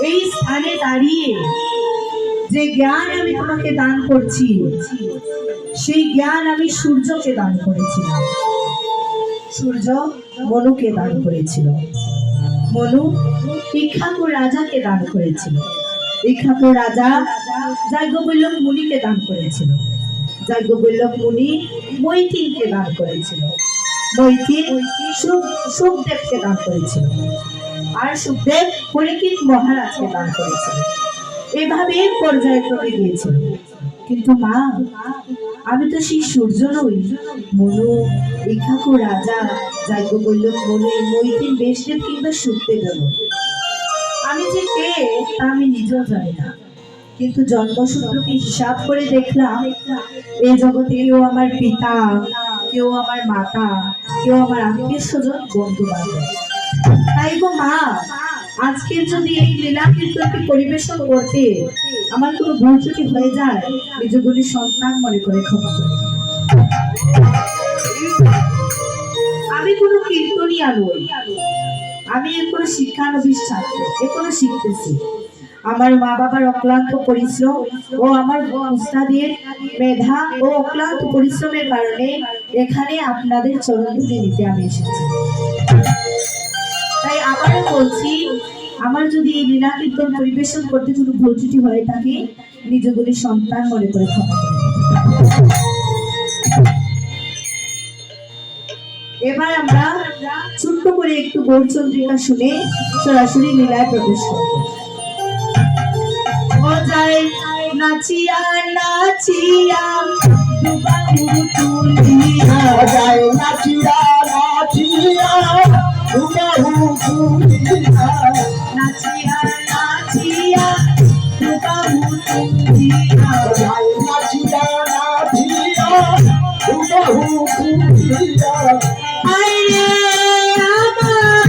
এই স্থানে দাঁড়িয়ে যে জ্ঞান আমি তোমাকে দান করছি, সেই জ্ঞান আমি সূর্যকে দান করেছিলাম। সূর্য মনুকে দান করেছিল, মনু ইক্ষ্বাকু রাজাকে দান করেছিল, ইক্ষ্বাকু রাজা যাজ্ঞবল্লভ মুনিকে দান করেছিল, যাজ্ঞবল্লভ মুনি মৈথিলকে দান করেছিল, মৈথিল সুখদেবকে দান করেছিল, আর সুখদেব পরীক্ষিত মহারাজকে দান করেছিল। এভাবে পর্যায়ক্রমে গিয়েছিল। কিন্তু মা, আমি তো সেই সূর্য নই। মনু, ইক্ষ্বাকু রাজা, যাজ্ঞবল্লভ মুনি, মৈথিল বেশদেব কিংবা সুখদেব নই। আমি যে কে তা আমি নিজেও জানি না। কিন্তু জন্মসূত্রকে হিসাব করে দেখলাম, এই জগতে কেউ আমার পিতা, কেউ আমার মাতা, কেউ আমার আত্মীয় স্বজন, বন্ধু বান্ধব। তাই গো মা, আজকের যদি এই লীলা কীর্তনকে পরিবেশন করতে আমার কোনো ভুল ত্রুটি হয়ে যায়, নিজগুলি সন্তান মনে করে ক্ষমা করে। আমি কোনো কীর্তনিয়া নই, আমি এখনো শিক্ষানবিশ ছাত্র, এখনো শিখতেছি। আমার মা বাবার অক্লান্ত পরিশ্রম ও আমার উস্তাদের মেধা ও অক্লান্ত পরিশ্রমের কারণে এখানে আপনাদের চরণধুলি নিতে আমি এসেছি। তাই আবারও বলছি, আমার যদি এই লীলা কীর্তন পরিবেশন করতে কোনো ভুল ত্রুটি হয়ে থাকে, নিজগুলি সন্তান মনে করে ক্ষমা করবেন। এবার আমরা ছোট্ট করে একটু গৌরচন্দ্রিকা শুনে সরাসরি লীলায় প্রবেশ করব। যায় নাচিয়া নাচিয়া দুবাহু তুলিয়া, যায় নাচিয়া নাচিয়া দুবাহু তুলিয়া, নাচিয়া নাচিয়া দুবাহু তুলিয়া, যায় নাচিয়া নাচিয়া দুবাহু তুলিয়া। আইরে আমার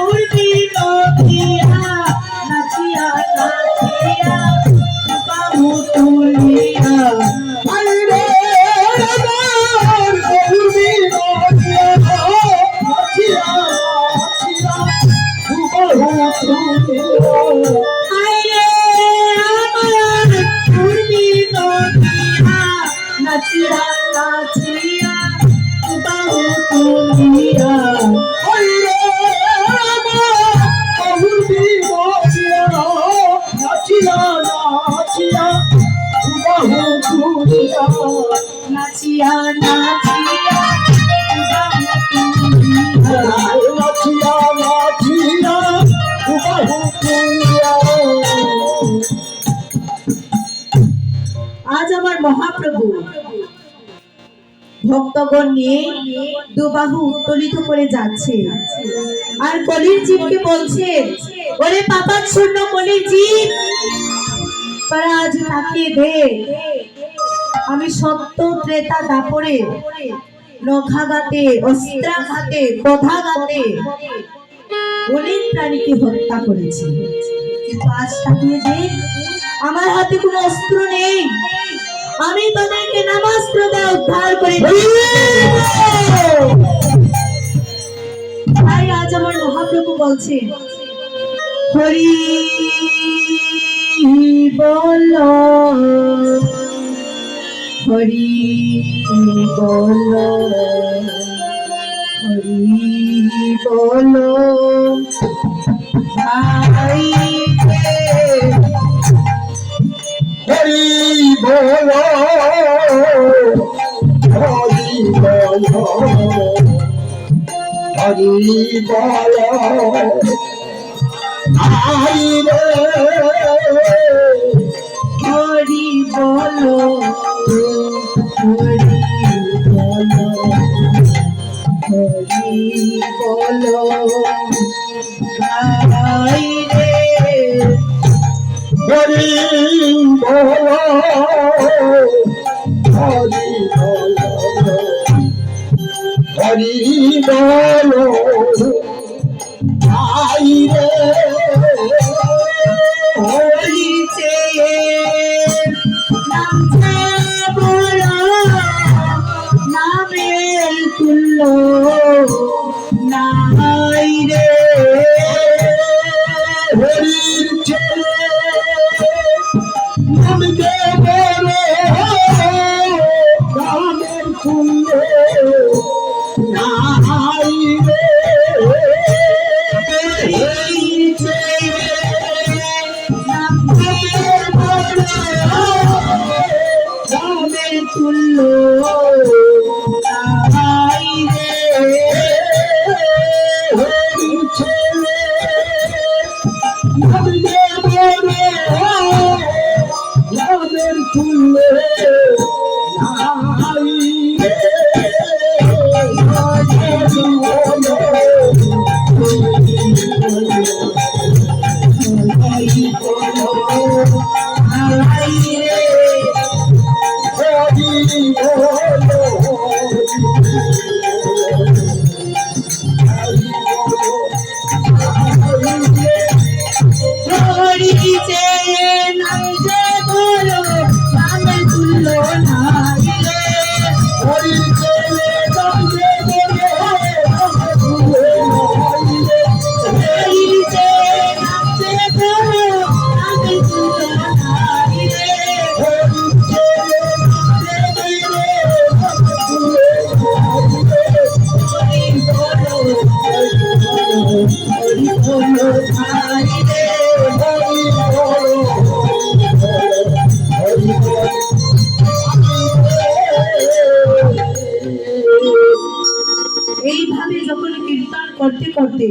উর্মি নকিয়া, নাচিয়া নাচিয়া দুবাহু তুলিয়া, আইরে আমার গৌরী নদিয়া, নাচিয়া নাচিয়া দুবাহু তুলিয়া। আইরে আমার উর্মি নকিয়া, নাচিয়া নাচিয়া দুবাহু তুলিয়া, আইরে আমার গৌরী নদিয়া, নাচিয়া নাচিয়া দুবাহু তুলিয়া। নাচিয়া নাচিয়া দুবাহু তুলিয়া। নাচিয়া নাচিয়া দুবাহু তুলিয়া। আজ আমার মহাপ্রভু ভক্তগণ নিয়ে দুবাহু উত্তোলিত করে যাচ্ছে, আর কলির জীবকে বলছে, ওরে পাপাচ্ছন্ন কলির জীব, তারা আজ তাকিয়ে দে, আমি সত্য ত্রেতা দাপরে নখাঘাতে, অস্ত্রাঘাতে, বধাঘাতে অনেক প্রাণীকে হত্যা করেছি। কিন্তু আজ তাকিয়ে দেখ, আমার হাতে কোনো অস্ত্র নেই, আমি তাদেরকে নামাস্ত্র দিয়ে উদ্ধার করে তাই আজ আমার মহাপ্রভু বলছেন, হরি বল, হরি বল, হরি বল, ভাই হরি বল, হরি বল, হরি বল। আইরে হরি বলো, হরি বলো, হরি বলো, ভাই রে, হরি বল, হরি বল, হরি বল। আইরে হরি চেয়ে নামছে বলো, নামের তুল্য নাই রে, ভাবিলে বলে লাভের তুলে নাই এইভাবে যখন কীর্তন করতে করতে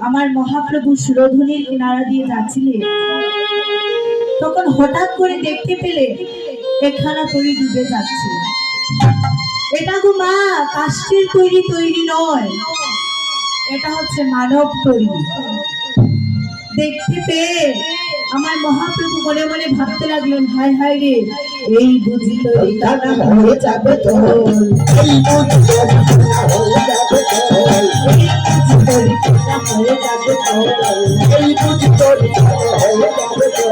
আমার মহাপ্রভু সুরধুনির কিনারা দিয়ে যাচ্ছিলেন, তখন হঠাৎ করে দেখতে পেলে একখানা তৈরি ডুবে যাচ্ছে। এটা গো মা, কাষ্ঠের তৈরি নয়, এটা হচ্ছে মানব তৈরি। দেখতে পেয়ে আমার মহাপ্রভু মনে মনে ভাবতে লাগলেন, হায় হায় রে, এই বুঝি তৈরি কাটা হয়ে যাবে তো, এই বুঝি তৈরি কাটা হয়ে যাবে তো, এই বুঝি তৈরি কাটা হয়ে যাবে তো, এই বুঝি তৈরি কাটা হয়ে যাবে তো।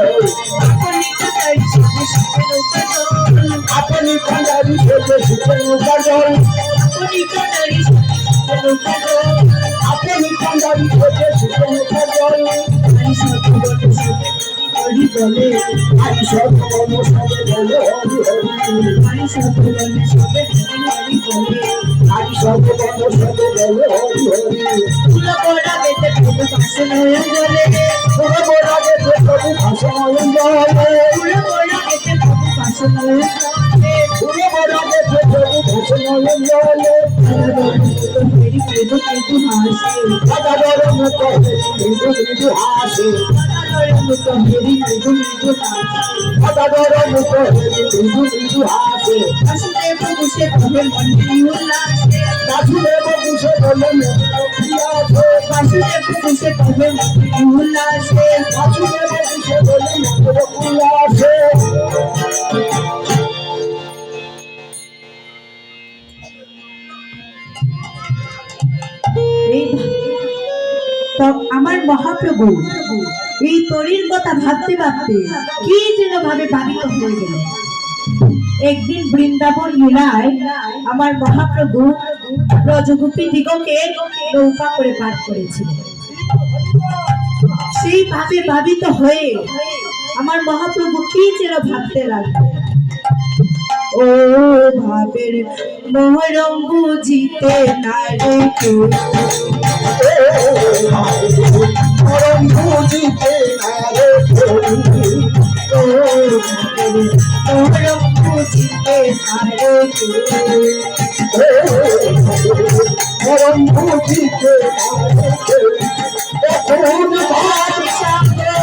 আপনি কাঁদারি থেকে শিখে নৌকা জল, আপনি কাঁদারি থেকে নৌকা জল, আপনি কাঁদারি থেকে শিখে নৌকা জল। হরি বলে হরি সব বলে সবে বলে হরি হরি, হরি সব বলে সবে হরি বলে, হরি সব বলে সবে বলে হরি হরি। ফুলা বড়া বেতে প্রভু ভাষণ বলে, ফুলা বড়া বেতে প্রভু ভাষণ বলে, ফুলা বড়া বেতে প্রভু ভাষণ বলে, ফুলা বড়া বেতে প্রভু ভাষণ বলে। মেরি প্রভু প্রভু হাসে, দাদা বড় মতো প্রভু প্রভু হাসে, মেরি প্রভু প্রভু হাসে, দাদা বড় মতো প্রভু প্রভু হাসে। বাসুদেব বসে কহে মন্ত্রী উল্লাসে, বাসুদেব বসে কহে মন্ত্রী উল্লাসে, বাসুদেব বসে কহে মন্ত্রী উল্লাসে, বাসুদেব বসে কহে মন্ত্রী উল্লাসে। আমার মহাপ্রভু এই তরির কথা ভাবতে ভাবতে কি যেন ভাবে পাবিত হয়ে গেল। একদিন বৃন্দাবন লীলায় আমার মহাপ্রভু ব্রজগোপী দিগকে নৌকা করে পার করেছিলেন। সেই ভাবে ভাবিত হয়ে আমার মহাপ্রভু কি যেন ভাবতে লাগলেন, ও ভাবের মোহরম বুঝিতে না রে কেউ, মোহরম বুঝিতে না রে কেউ, মোহরম বুঝিতে না রে কেউ, মোহরম বুঝিতে না রে কেউ। এখন ভাব সাগরে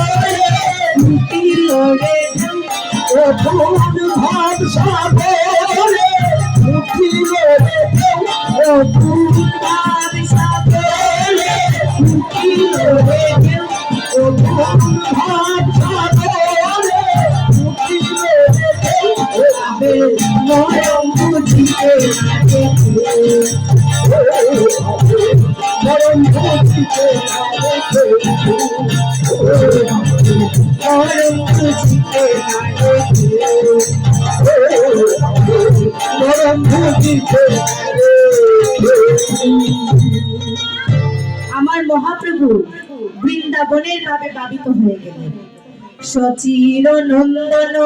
উঠিল রে, এখন ভাব সাগরে উঠিল রে কেউ, এখন ভাব সাগরে উঠিল রে কেউ, এখন ভাব সাগরে উঠিল রে কেউ। ভাবে মরম বুঝিতে না রে কেউ, মরম বুঝিতে না রে কেউ, মরম বুঝিতে না রে কেউ, মরম বুঝিতে না রে কেউ। আমার মহাপ্রভু বৃন্দাবনের ভাবে ভাবিত হয়ে গেলেন। সচির নন্দন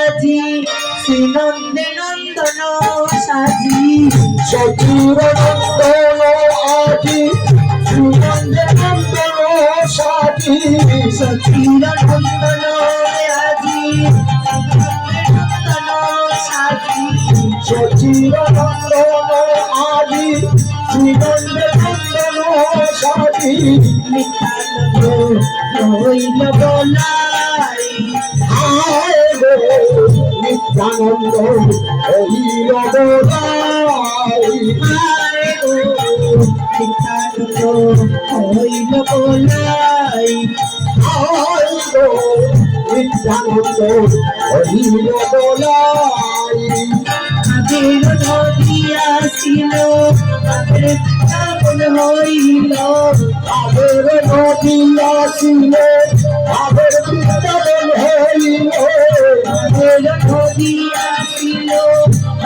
আজি শ্রীনন্দে নন্দন সাজি, সচির নন্দন আজি শ্রীনন্দে নন্দন সাজি, সচির নন্দন আজি নন্দন সাজি, সচির নন্দন আজি শ্রীনন্দে নন্দন সাজি। নিত্যানন্দ হইল বলাই আয় গো নিত্যানন্দ হইল বলাই আয় গো নিত্যানন্দ হইল বলাই আয় গো নিত্যানন্দ হইল বলাই আবের নদী আসিল আবের বৃন্দাবন হইল আবের নদী আসিল আবের বৃন্দাবন হইল আবের নদী আসিল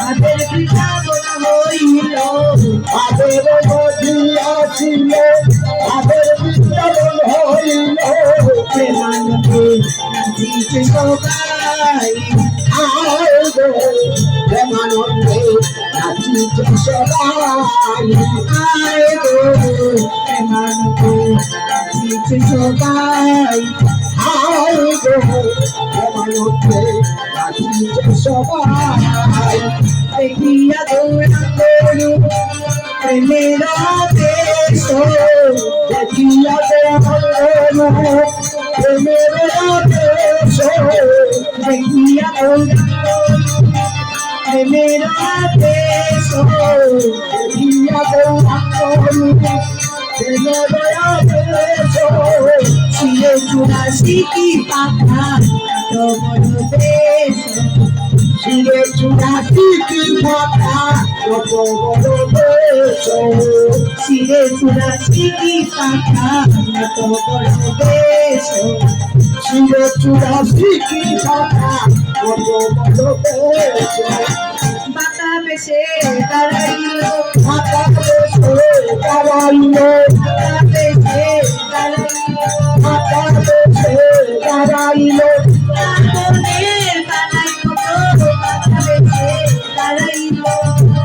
আবের বৃন্দাবন হইল আবের নদী আসিল আবের বৃন্দাবন হইল প্রেমানন্দে নাচিছে সবাই আয় গো প্রেমানন্দে নাচিছে সবাই আয় গো প্রেমানন্দে নাচিছে সবাই আয় গো প্রেমানন্দে নাচিছে সবাই দেখিয়া গৌরাঙ্গ রূপ প্রেমের দেশ দেখিয়া দেখিয়া প্রেমের দেশ দেখিয়া গৌরাঙ্গ প্রেমের দেশ দেখিয়া গৌরাঙ্গ প্রেমের দেশ ছিলে চুরাশি কি পাখা এত বড় দেশ শিরে চুরাশি কি কথা কত বড় দেশ ছিলে চুরাশি কি পাখা এত বড় দেশ শিরে চুরাশি কি কথা কত বড় দেশ বাঁকা বেশে দাঁড়াইল মাতা দেশে দাঁড়াইল বাঁকা বেশে দাঁড়াইল মাতা দেশে দাঁড়াইল মনের কানাই কত বাঁকা বেশে দাঁড়াইল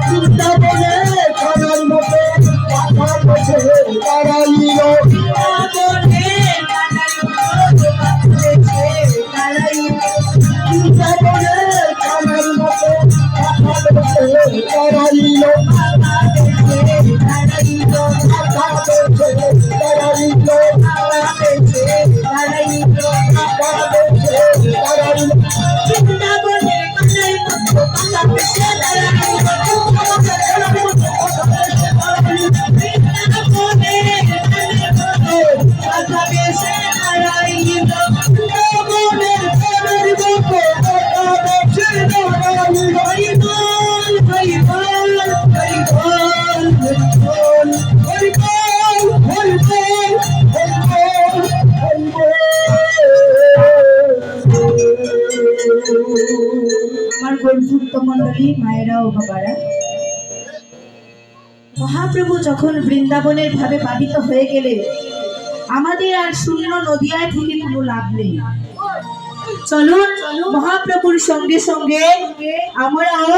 বৃন্দাবনে খানার মতো মাথা দেশে দাঁড়াইল মনের কানাই কত বাঁকা বেশে দাঁড়াইল বৃন্দাবনে খানার মতো মাথা দেশে দাঁড়াইল বাঁকা বেশে দাঁড়াইল মাথা দেশে দাঁড়াইল বাঁকা বেশে দাঁড়াইল মাথা দেশে দাঁড়াইল বৃন্দাবনের কানাই কত বাঁকা বেশে আমার বন্ধুত্ব মন্ডলী মায়েরা ও বাবারা, মহাপ্রভু যখন বৃন্দাবনের ভাবে পাবিত হয়ে গেলে আমাদের আর শূন্য নদিয়ায় থেকে কোনো লাভ নেই। চলুন মহাপ্রভুর সঙ্গে সঙ্গে আমরাও